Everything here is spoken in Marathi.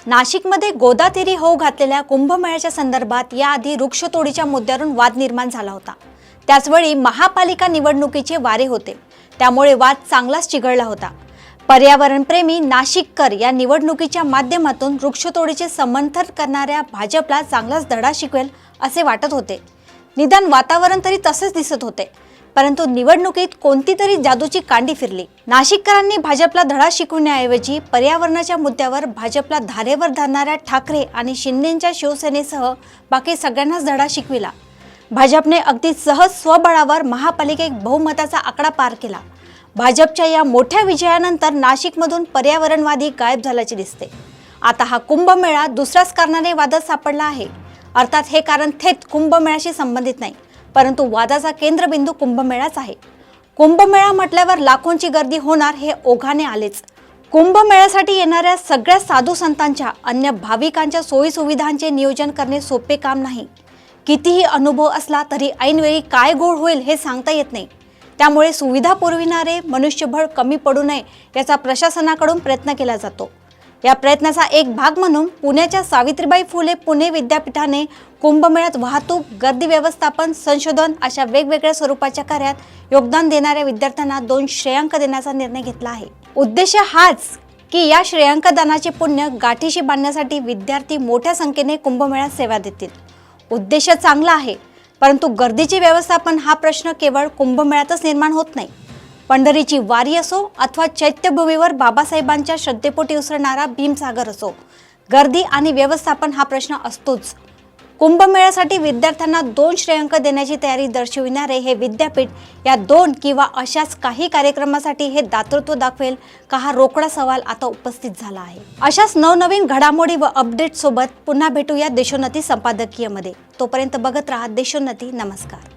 नाशिकमध्ये गोदातीरी होऊ घातलेल्या कुंभमेळ्याच्या संदर्भात याआधी वृक्षतोडीच्या मुद्द्यावरून वाद निर्माण झाला होता। त्याचवेळी महापालिका निवडणुकीचे वारे होते, त्यामुळे वाद चांगलाच चिघळला होता। पर्यावरणप्रेमी नाशिककर या निवडणुकीच्या माध्यमातून वृक्षतोडीचे समर्थन करणाऱ्या भाजपला चांगलाच धडा शिकवेल असे वाटत होते। निदान वातावरण तरी तसेच दिसत होते, परंतु निवडणुकीत कोणती तरी जादूची कांडी फिरली। नाशिककरांनी भाजपला धडा शिकवण्याऐवजी पर्यावरणाच्या मुद्द्यावर भाजपला धारेवर धरणाऱ्या ठाकरे आणि शिंदेंच्या शिवसेनेसह बाकी सगळ्यांनाच धडा शिकविला। भाजपने अगदी सहज स्वबळावर महापालिकेत बहुमताचा आकडा पार केला। भाजपच्या या मोठ्या विजयानंतर नाशिकमधून पर्यावरणवादी गायब झाल्याचे दिसते। आता हा कुंभमेळा दुसऱ्याच कारणाने वादात सापडला आहे। अर्थात हे कारण थेट कुंभमेळ्याशी संबंधित नाही, परंतु वादाचा केंद्रबिंदू कुंभमेळाच आहे। कुंभमेळा म्हटल्यावर लाखोंची गर्दी होणार हे ओघाने आलेच। कुंभमेळ्यासाठी येणाऱ्या सगळ्या साधू संतांच्या अन्य भाविकांच्या सोयी सुविधांचे नियोजन करणे सोपे काम नाही। कितीही अनुभव असला तरी ऐनवेळी काय घोळ होईल हे सांगता येत नाही। त्यामुळे सुविधा पुरविणारे मनुष्यबळ कमी पडू नये याचा प्रशासनाकडून प्रयत्न केला जातो। या प्रयत्नाचा एक भाग म्हणून पुण्याच्या सावित्रीबाई फुले पुणे विद्यापीठाने कुंभमेळ्यात वाहतूक, गर्दी व्यवस्थापन, संशोधन अशा वेगवेगळ्या स्वरूपाच्या कार्यात योगदान देणाऱ्या विद्यार्थ्यांना 2 श्रेयांक देण्याचा निर्णय घेतला आहे। उद्देश हाच की या श्रेयांकदानाचे पुण्य गाठीशी बांधण्यासाठी विद्यार्थी मोठ्या संख्येने कुंभमेळ्यात सेवा देतील। उद्देश चांगला आहे, परंतु गर्दीचे व्यवस्थापन हा प्रश्न केवळ कुंभमेळ्यातच निर्माण होत नाही। पंढरीची वारी असो अथवा चैत्यभूमीवर बाबासाहेबांच्या श्रद्धेपोटी उसळणारा भीमसागर असो, गर्दी आणि व्यवस्थापन हा प्रश्न असतोच। कुंभमेळ्यासाठी विद्यार्थ्यांना 2 श्रेयांक देण्याची तयारी दर्शविणारे हे विद्यापीठ या 2 किंवा अशाच काही कार्यक्रमासाठी हे दातृत्व दाखवेल का, हा रोकडा सवाल आता उपस्थित झाला आहे। अशाच नवनवीन घडामोडी व अपडेट सोबत पुन्हा भेटूया देशोन्नती संपादकीयमध्ये। तोपर्यंत बघत राहा देशोन्नती। नमस्कार।